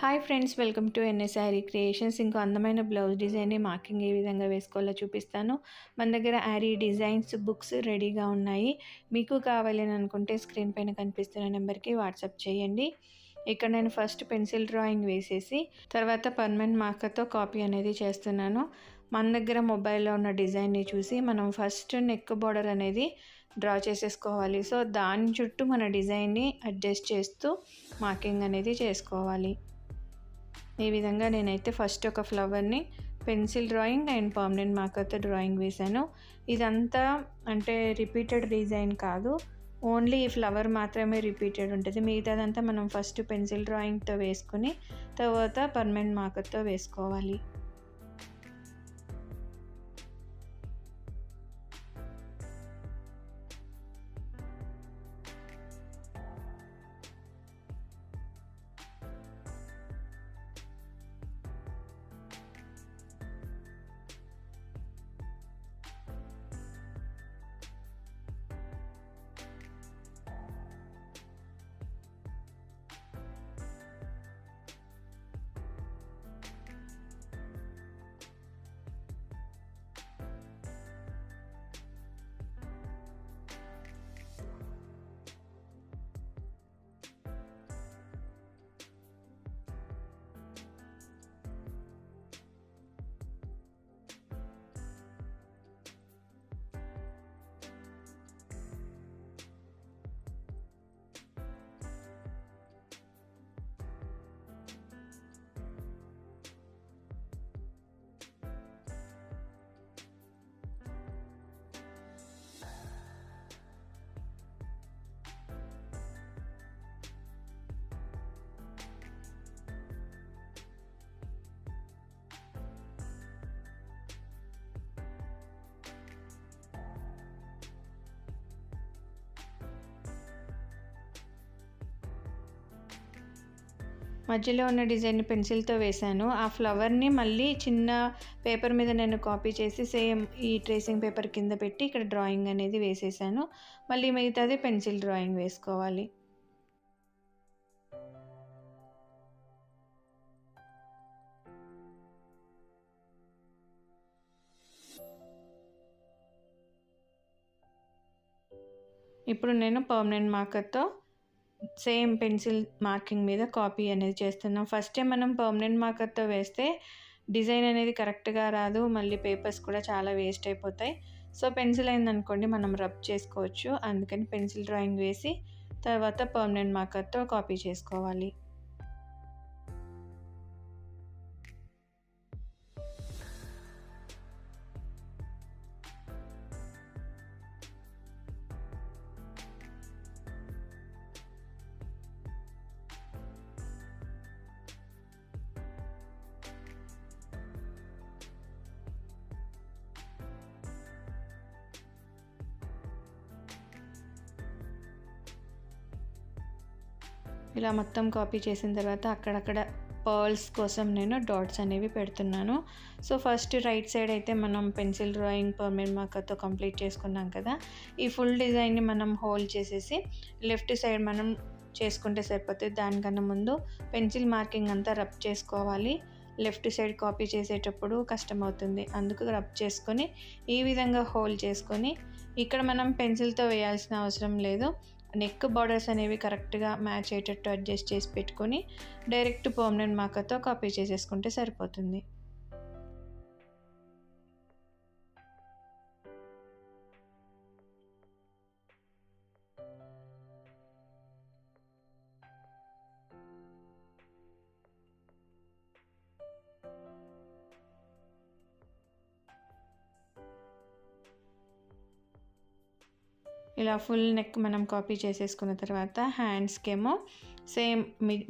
Hi friends, welcome to NSR creations. ఇంకో అందమైన blouse డిజైన్ని మార్కింగ్ ఏ విధంగా వేసుకోవాలో చూపిస్తాను. మన దగ్గర ఆరీ డిజైన్స్ బుక్స్ రెడీగా ఉన్నాయి. మీకు కావాలని అనుకుంటే స్క్రీన్ పైన కనిపిస్తున్న నెంబర్కి వాట్సాప్ చేయండి. ఇక్కడ నేను ఫస్ట్ పెన్సిల్ డ్రాయింగ్ వేసేసి తర్వాత పర్మనెంట్ మార్కర్తో కాపీ అనేది చేస్తున్నాను. మన దగ్గర మొబైల్లో ఉన్న డిజైన్ని చూసి మనం ఫస్ట్ నెక్ బార్డర్ అనేది డ్రా చేసేసుకోవాలి. సో దాని చుట్టూ మన డిజైన్ని అడ్జస్ట్ చేస్తూ మార్కింగ్ అనేది చేసుకోవాలి. ఈ విధంగా నేనైతే ఫస్ట్ ఒక ఫ్లవర్ని పెన్సిల్ డ్రాయింగ్ అండ్ పర్మనెంట్ మార్కర్తో డ్రాయింగ్ వేశాను. ఇదంతా అంటే రిపీటెడ్ డిజైన్ కాదు, ఓన్లీ ఈ ఫ్లవర్ మాత్రమే రిపీటెడ్ ఉంటుంది. మిగతాదంతా మనం ఫస్ట్ పెన్సిల్ డ్రాయింగ్తో వేసుకుని తర్వాత పర్మనెంట్ మార్కర్తో వేసుకోవాలి. మధ్యలో ఉన్న డిజైన్ పెన్సిల్తో వేశాను. ఆ ఫ్లవర్ని మళ్ళీ చిన్న పేపర్ మీద నేను కాపీ చేసి సేమ్ ఈ ట్రేసింగ్ పేపర్ కింద పెట్టి ఇక్కడ డ్రాయింగ్ అనేది వేసేసాను. మళ్ళీ మిగతాది పెన్సిల్ డ్రాయింగ్ వేసుకోవాలి. ఇప్పుడు నేను పర్మనెంట్ మార్కర్తో సేమ్ పెన్సిల్ మార్కింగ్ మీద కాపీ అనేది చేస్తున్నాం. ఫస్ట్ టైం మనం పర్మనెంట్ మార్కర్తో వేస్తే డిజైన్ అనేది కరెక్ట్గా రాదు, మళ్ళీ పేపర్స్ కూడా చాలా వేస్ట్ అయిపోతాయి. సో పెన్సిల్ అయిందనుకోండి మనం రబ్ చేసుకోవచ్చు. అందుకని పెన్సిల్ డ్రాయింగ్ వేసి తర్వాత పర్మనెంట్ మార్కర్తో కాపీ చేసుకోవాలి. ఇలా మొత్తం కాపీ చేసిన తర్వాత అక్కడక్కడ పర్ల్స్ కోసం నేను డాట్స్ అనేవి పెడుతున్నాను. సో ఫస్ట్ రైట్ సైడ్ అయితే మనం పెన్సిల్ డ్రాయింగ్ పర్మనెంట్ మార్కర్తో కంప్లీట్ చేసుకున్నాం కదా. ఈ ఫుల్ డిజైన్ని మనం హోల్డ్ చేసేసి లెఫ్ట్ సైడ్ మనం చేసుకుంటే సరిపోతుంది. దానికన్నా ముందు పెన్సిల్ మార్కింగ్ అంతా రబ్ చేసుకోవాలి. లెఫ్ట్ సైడ్ కాపీ చేసేటప్పుడు కష్టమవుతుంది, అందుకు రబ్ చేసుకొని ఈ విధంగా హోల్డ్ చేసుకొని ఇక్కడ మనం పెన్సిల్తో వేయాల్సిన అవసరం లేదు. నెక్ బార్డర్స్ అనేవి కరెక్ట్గా మ్యాచ్ అయ్యేటట్టు అడ్జస్ట్ చేసి పెట్టుకొని డైరెక్ట్ పర్మనెంట్ మార్కర్తో కాపీ చేసేసుకుంటే సరిపోతుంది. ఇలా ఫుల్ నెక్ మనం కాపీ చేసేసుకున్న తర్వాత హ్యాండ్స్కేమో సేమ్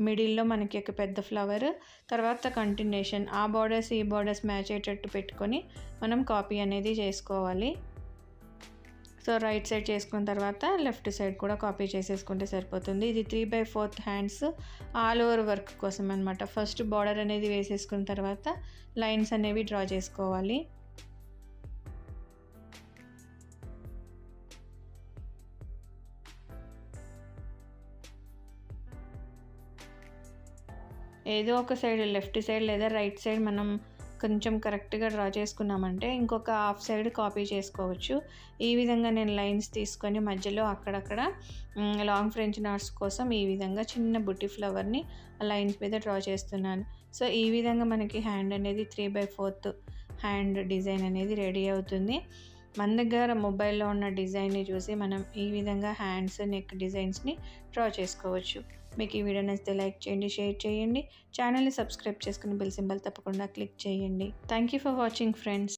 మిడిల్లో మనకి ఒక పెద్ద ఫ్లవర్, తర్వాత కంటిన్యూషన్ ఆ బార్డర్స్ ఈ బార్డర్స్ మ్యాచ్ అయ్యేటట్టు పెట్టుకొని మనం కాపీ అనేది చేసుకోవాలి. సో రైట్ సైడ్ చేసుకున్న తర్వాత లెఫ్ట్ సైడ్ కూడా కాపీ చేసేసుకుంటే సరిపోతుంది. ఇది 3/4 హ్యాండ్స్ ఆల్ ఓవర్ వర్క్ కోసం అనమాట. ఫస్ట్ బార్డర్ అనేది వేసేసుకున్న తర్వాత లైన్స్ అనేవి డ్రా చేసుకోవాలి. ఏదో ఒక సైడ్ లెఫ్ట్ సైడ్ లేదా రైట్ సైడ్ మనం కొంచెం కరెక్ట్గా డ్రా చేసుకున్నామంటే ఇంకొక హాఫ్ సైడ్ కాపీ చేసుకోవచ్చు. ఈ విధంగా నేను లైన్స్ తీసుకొని మధ్యలో అక్కడక్కడ లాంగ్ ఫ్రెంచ్ నాట్స్ కోసం ఈ విధంగా చిన్న బుట్టి ఫ్లవర్ని లైన్స్ మీద డ్రా చేస్తున్నాను. సో ఈ విధంగా మనకి హ్యాండ్ అనేది 3/4 హ్యాండ్ డిజైన్ అనేది రెడీ అవుతుంది. మన దగ్గర మొబైల్లో ఉన్న డిజైన్ని చూసి మనం ఈ విధంగా హ్యాండ్స్, నెక్ డిజైన్స్ని డ్రా చేసుకోవచ్చు. మీకు ఈ వీడియో నచ్చితే లైక్ చేయండి, షేర్ చేయండి. ఛానల్ని సబ్స్క్రైబ్ చేసుకుని బెల్ సింబల్ తప్పకుండా క్లిక్ చేయండి. Thank you for watching friends.